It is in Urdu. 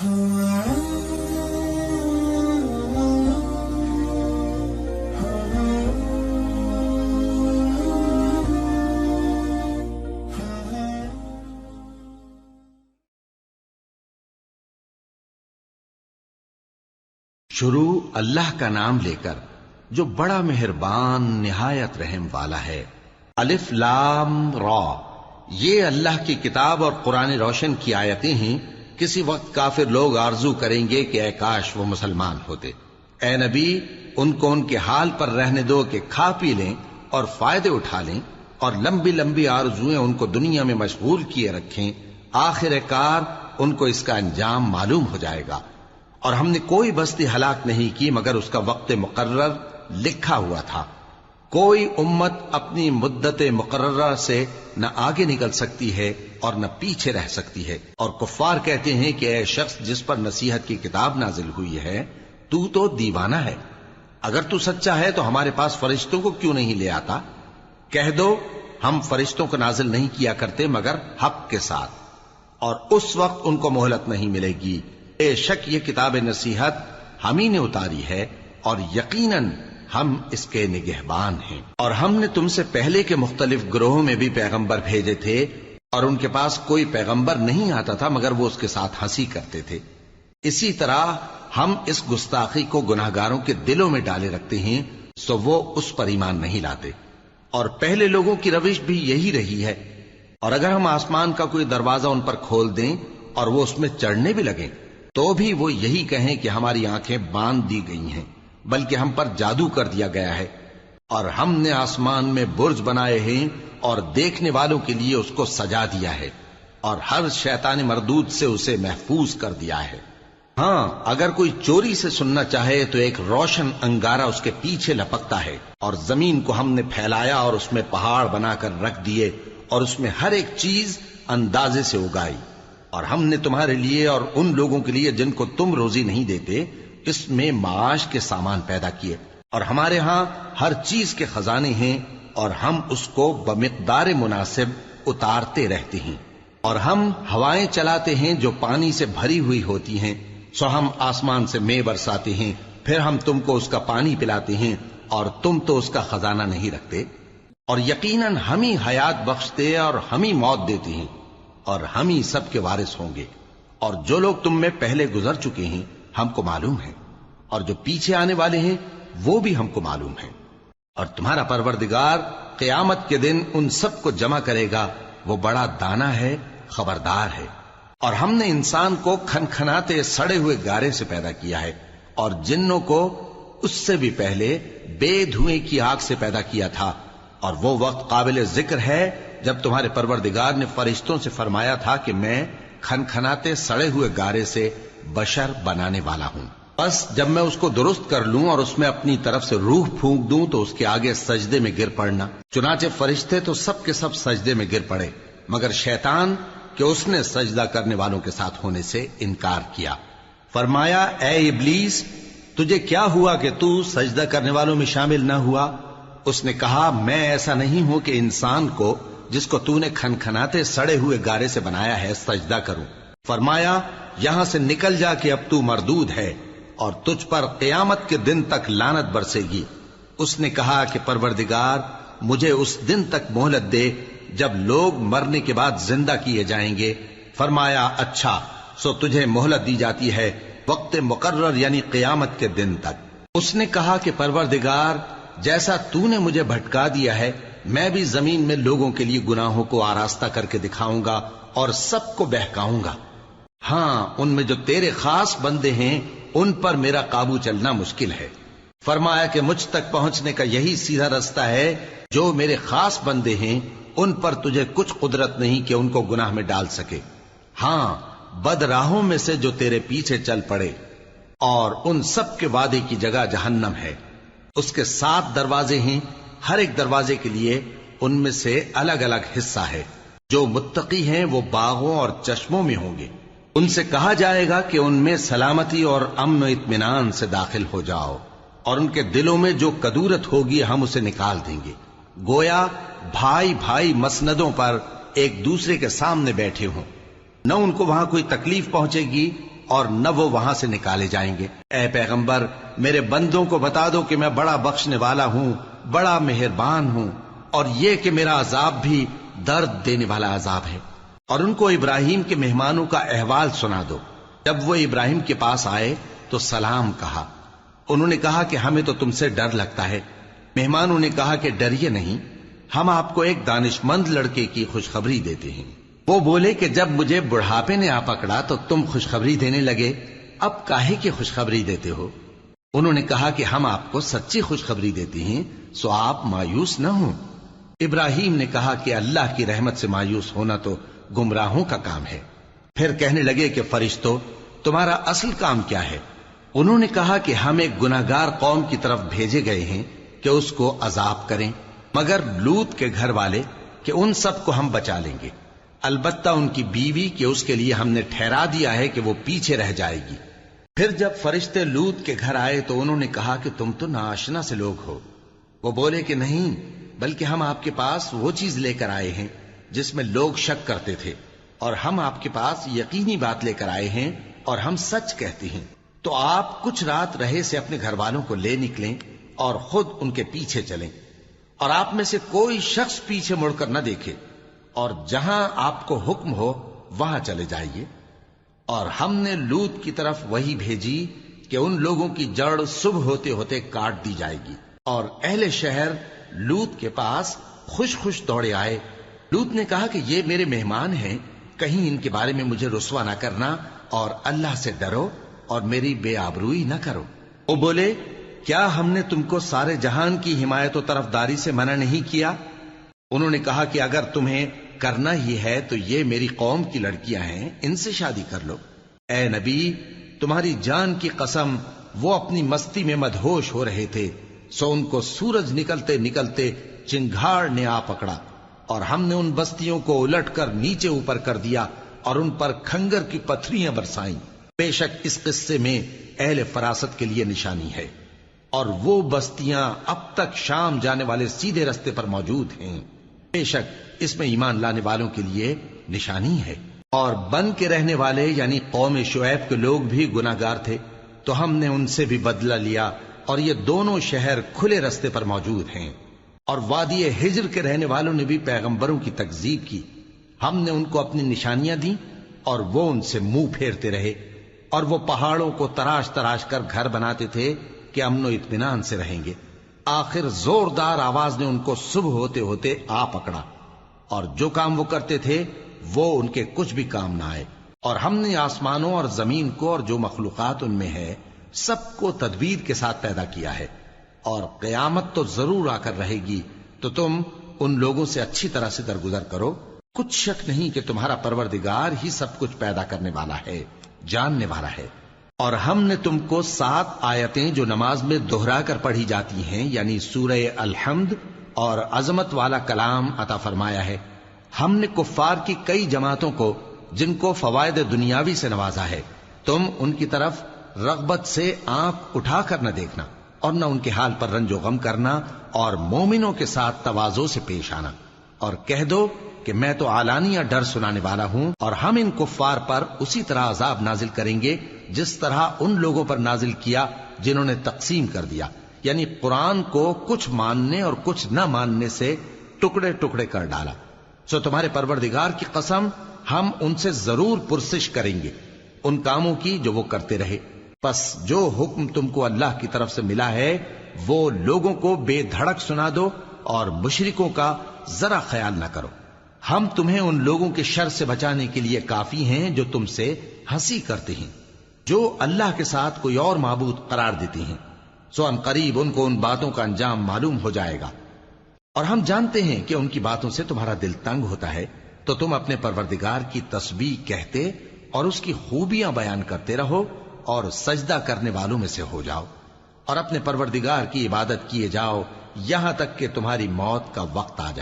شروع اللہ کا نام لے کر جو بڑا مہربان نہایت رحم والا ہے۔ الف لام را، یہ اللہ کی کتاب اور قرآن روشن کی آیتیں ہیں۔ کسی وقت کافر لوگ آرزو کریں گے کہ اے کاش وہ مسلمان ہوتے۔ اے نبی، ان کو ان کے حال پر رہنے دو کہ کھا پی لیں اور فائدے اٹھا لیں، اور لمبی لمبی آرزویں ان کو دنیا میں مشغول کیے رکھیں۔ آخر کار ان کو اس کا انجام معلوم ہو جائے گا۔ اور ہم نے کوئی بستی ہلاک نہیں کی مگر اس کا وقت مقرر لکھا ہوا تھا۔ کوئی امت اپنی مدت مقررہ سے نہ آگے نکل سکتی ہے اور نہ پیچھے رہ سکتی ہے۔ اور کفار کہتے ہیں کہ اے شخص جس پر نصیحت کی کتاب نازل ہوئی ہے، تو دیوانہ ہے۔ اگر تو سچا ہے تو ہمارے پاس فرشتوں کو کیوں نہیں لے آتا؟ کہہ دو ہم فرشتوں کو نازل نہیں کیا کرتے مگر حق کے ساتھ، اور اس وقت ان کو مہلت نہیں ملے گی۔ بے شک یہ کتاب نصیحت ہم ہی نے اتاری ہے، اور یقیناً ہم اس کے نگہبان ہیں۔ اور ہم نے تم سے پہلے کے مختلف گروہوں میں بھی پیغمبر بھیجے تھے، اور ان کے پاس کوئی پیغمبر نہیں آتا تھا مگر وہ اس کے ساتھ ہنسی کرتے تھے۔ اسی طرح ہم اس گستاخی کو گناہگاروں کے دلوں میں ڈالے رکھتے ہیں، سو وہ اس پر ایمان نہیں لاتے۔ اور پہلے لوگوں کی روش بھی یہی رہی ہے۔ اور اگر ہم آسمان کا کوئی دروازہ ان پر کھول دیں اور وہ اس میں چڑھنے بھی لگیں تو بھی وہ یہی کہیں کہ ہماری آنکھیں باندھ دی گئی ہیں، بلکہ ہم پر جادو کر دیا گیا ہے۔ اور ہم نے آسمان میں برج بنائے ہیں اور دیکھنے والوں کے لیے اس کو سجا دیا ہے، اور ہر شیطان مردود سے اسے محفوظ کر دیا ہے۔ ہاں، اگر کوئی چوری سے سننا چاہے تو ایک روشن انگارہ اس کے پیچھے لپکتا ہے، اور زمین کو ہم نے پھیلایا اور اس میں پہاڑ بنا کر رکھ دیے، اور اس میں ہر ایک چیز اندازے سے اگائی۔ اور ہم نے تمہارے لیے اور ان لوگوں کے لیے جن کو تم روزی نہیں دیتے اس میں معاش کے سامان پیدا کیے، اور ہمارے ہاں ہر چیز کے خزانے ہیں، اور ہم اس کو بمقدار مناسب اتارتے رہتے ہیں۔ اور ہم ہوائیں چلاتے ہیں جو پانی سے بھری ہوئی ہوتی ہیں، سو ہم آسمان سے مے برساتے ہیں، پھر ہم تم کو اس کا پانی پلاتے ہیں، اور تم تو اس کا خزانہ نہیں رکھتے۔ اور یقیناً ہم ہی حیات بخشتے اور ہم ہی موت دیتے ہیں، اور ہم ہی سب کے وارث ہوں گے۔ اور جو لوگ تم میں پہلے گزر چکے ہیں ہم کو معلوم ہے، اور جو پیچھے آنے والے ہیں وہ بھی ہم کو معلوم ہے۔ اور تمہارا پروردگار قیامت کے دن ان سب کو جمع کرے گا، وہ بڑا دانا ہے، خبردار ہے۔ اور ہم نے انسان کو کھنکھناتے سڑے ہوئے گارے سے پیدا کیا ہے، اور جنوں کو اس سے بھی پہلے بے دھوئیں کی آگ سے پیدا کیا تھا۔ اور وہ وقت قابل ذکر ہے جب تمہارے پروردگار نے فرشتوں سے فرمایا تھا کہ میں کھنکھناتے سڑے ہوئے گارے سے بشر بنانے والا ہوں، بس جب میں اس کو درست کر لوں اور اس میں اپنی طرف سے روح پھونک دوں تو اس کے آگے سجدے میں گر پڑنا۔ چنانچہ فرشتے تو سب کے سب سجدے میں گر پڑے مگر شیطان کہ اس نے سجدہ کرنے والوں کے ساتھ ہونے سے انکار کیا۔ فرمایا اے ابلیس، تجھے کیا ہوا کہ تو سجدہ کرنے والوں میں شامل نہ ہوا؟ اس نے کہا میں ایسا نہیں ہوں کہ انسان کو جس کو تو نے کھنکھناتے سڑے ہوئے گارے سے بنایا ہے سجدہ کروں۔ فرمایا یہاں سے نکل جا کہ اب تو مردود ہے، اور تجھ پر قیامت کے دن تک لعنت برسے گی۔ اس نے کہا کہ پروردگار مجھے اس دن تک مہلت دے جب لوگ مرنے کے بعد زندہ کیے جائیں گے۔ فرمایا اچھا، سو تجھے مہلت دی جاتی ہے وقت مقرر یعنی قیامت کے دن تک۔ اس نے کہا کہ پروردگار جیسا تو نے مجھے بھٹکا دیا ہے میں بھی زمین میں لوگوں کے لیے گناہوں کو آراستہ کر کے دکھاؤں گا اور سب کو بہکاؤں گا۔ ہاں، ان میں جو تیرے خاص بندے ہیں ان پر میرا قابو چلنا مشکل ہے۔ فرمایا کہ مجھ تک پہنچنے کا یہی سیدھا رستہ ہے، جو میرے خاص بندے ہیں ان پر تجھے کچھ قدرت نہیں کہ ان کو گناہ میں ڈال سکے۔ ہاں، بد راہوں میں سے جو تیرے پیچھے چل پڑے، اور ان سب کے وعدے کی جگہ جہنم ہے۔ اس کے 7 دروازے ہیں، ہر ایک دروازے کے لیے ان میں سے الگ الگ حصہ ہے۔ جو متقی ہیں وہ باغوں اور چشموں میں ہوں گے۔ ان سے کہا جائے گا کہ ان میں سلامتی اور امن و اطمینان سے داخل ہو جاؤ، اور ان کے دلوں میں جو کدورت ہوگی ہم اسے نکال دیں گے، گویا بھائی بھائی مسندوں پر ایک دوسرے کے سامنے بیٹھے ہوں۔ نہ ان کو وہاں کوئی تکلیف پہنچے گی اور نہ وہ وہاں سے نکالے جائیں گے۔ اے پیغمبر، میرے بندوں کو بتا دو کہ میں بڑا بخشنے والا ہوں، بڑا مہربان ہوں، اور یہ کہ میرا عذاب بھی درد دینے والا عذاب ہے۔ اور ان کو ابراہیم کے مہمانوں کا احوال سنا دو۔ جب وہ ابراہیم کے پاس آئے تو سلام کہا۔ انہوں نے کہا کہ ہمیں تو تم سے ڈر لگتا ہے۔ مہمانوں نے کہا کہ ڈریے نہیں، ہم آپ کو ایک دانش مند لڑکے کی خوشخبری دیتے ہیں۔ وہ بولے کہ جب مجھے بڑھاپے نے آ پکڑا تو تم خوشخبری دینے لگے، اب کاہے کی خوشخبری دیتے ہو؟ انہوں نے کہا کہ ہم آپ کو سچی خوشخبری دیتے ہیں، سو آپ مایوس نہ ہوں۔ ابراہیم نے کہا کہ اللہ کی رحمت سے مایوس ہونا تو گمراہوں کا کام ہے۔ پھر کہنے لگے کہ فرشتوں، تمہارا اصل کام کیا ہے؟ انہوں نے کہا کہ ہم ایک گناہگار قوم کی طرف بھیجے گئے ہیں کہ اس کو عذاب کریں، مگر لوط کے گھر والے کہ ان سب کو ہم بچا لیں گے، البتہ ان کی بیوی کہ اس کے لیے ہم نے ٹھہرا دیا ہے کہ وہ پیچھے رہ جائے گی۔ پھر جب فرشتے لوط کے گھر آئے تو انہوں نے کہا کہ تم تو ناآشنا سے لوگ ہو۔ وہ بولے کہ نہیں، بلکہ ہم آپ کے پاس وہ چیز لے کر آئے ہیں جس میں لوگ شک کرتے تھے، اور ہم آپ کے پاس یقینی بات لے کر آئے ہیں اور ہم سچ کہتے ہیں۔ تو آپ کچھ رات رہے سے اپنے گھر والوں کو لے نکلیں اور خود ان کے پیچھے چلیں، اور آپ میں سے کوئی شخص پیچھے مڑ کر نہ دیکھے، اور جہاں آپ کو حکم ہو وہاں چلے جائیے۔ اور ہم نے لوط کی طرف وہی بھیجی کہ ان لوگوں کی جڑ صبح ہوتے ہوتے کاٹ دی جائے گی۔ اور اہل شہر لوط کے پاس خوش خوش دوڑے آئے۔ لوط نے کہا کہ یہ میرے مہمان ہیں، کہیں ان کے بارے میں مجھے رسوا نہ کرنا، اور اللہ سے ڈرو اور میری بے آبروئی نہ کرو۔ وہ بولے، کیا ہم نے تم کو سارے جہان کی حمایت و طرفداری سے منع نہیں کیا؟ انہوں نے کہا کہ اگر تمہیں کرنا ہی ہے تو یہ میری قوم کی لڑکیاں ہیں، ان سے شادی کر لو۔ اے نبی، تمہاری جان کی قسم، وہ اپنی مستی میں مدہوش ہو رہے تھے، سو ان کو سورج نکلتے نکلتے چنگھاڑ نے آ پکڑا، اور ہم نے ان بستیوں کو الٹ کر نیچے اوپر کر دیا اور ان پر کھنگر کی پتھریاں برسائیں۔ بے شک اس قصے میں اہل فراست کے لیے نشانی ہے، اور وہ بستیاں اب تک شام جانے والے سیدھے رستے پر موجود ہیں۔ بے شک اس میں ایمان لانے والوں کے لیے نشانی ہے۔ اور بن کے رہنے والے یعنی قوم شعیب کے لوگ بھی گناہگار تھے، تو ہم نے ان سے بھی بدلہ لیا، اور یہ دونوں شہر کھلے رستے پر موجود ہیں۔ اور وادی ہجر کے رہنے والوں نے بھی پیغمبروں کی تکذیب کی، ہم نے ان کو اپنی نشانیاں دیں اور وہ ان سے منہ پھیرتے رہے، اور وہ پہاڑوں کو تراش تراش کر گھر بناتے تھے کہ امن و اطمینان سے رہیں گے۔ آخر زوردار آواز نے ان کو صبح ہوتے ہوتے آ پکڑا، اور جو کام وہ کرتے تھے وہ ان کے کچھ بھی کام نہ آئے۔ اور ہم نے آسمانوں اور زمین کو اور جو مخلوقات ان میں ہے سب کو تدبیر کے ساتھ پیدا کیا ہے، اور قیامت تو ضرور آ کر رہے گی، تو تم ان لوگوں سے اچھی طرح سے درگزر کرو۔ کچھ شک نہیں کہ تمہارا پروردگار ہی سب کچھ پیدا کرنے والا ہے، جاننے والا ہے۔ اور ہم نے تم کو 7 آیتیں جو نماز میں دہرا کر پڑھی جاتی ہیں، یعنی سورہ الحمد اور عظمت والا کلام عطا فرمایا ہے۔ ہم نے کفار کی کئی جماعتوں کو جن کو فوائد دنیاوی سے نوازا ہے، تم ان کی طرف رغبت سے آنکھ اٹھا کر نہ دیکھنا، اور نہ ان کے حال پر رنج و غم کرنا، اور مومنوں کے ساتھ تواضع سے پیش آنا، اور کہہ دو کہ میں تو اعلانیہ ڈر سنانے والا ہوں، اور ہم ان کفار پر اسی طرح عذاب نازل کریں گے جس طرح ان لوگوں پر نازل کیا جنہوں نے تقسیم کر دیا، یعنی قرآن کو کچھ ماننے اور کچھ نہ ماننے سے ٹکڑے ٹکڑے کر ڈالا۔ سو تمہارے پروردگار کی قسم، ہم ان سے ضرور پرسش کریں گے ان کاموں کی جو وہ کرتے رہے۔ پس جو حکم تم کو اللہ کی طرف سے ملا ہے وہ لوگوں کو بے دھڑک سنا دو، اور مشرکوں کا ذرا خیال نہ کرو۔ ہم تمہیں ان لوگوں کے شر سے بچانے کے لیے کافی ہیں جو تم سے ہنسی کرتے ہیں، جو اللہ کے ساتھ کوئی اور معبود قرار دیتے ہیں، سو ان قریب ان کو ان باتوں کا انجام معلوم ہو جائے گا۔ اور ہم جانتے ہیں کہ ان کی باتوں سے تمہارا دل تنگ ہوتا ہے، تو تم اپنے پروردگار کی تسبیح کہتے اور اس کی خوبیاں بیان کرتے رہو، اور سجدہ کرنے والوں میں سے ہو جاؤ، اور اپنے پروردگار کی عبادت کیے جاؤ یہاں تک کہ تمہاری موت کا وقت آ جائے۔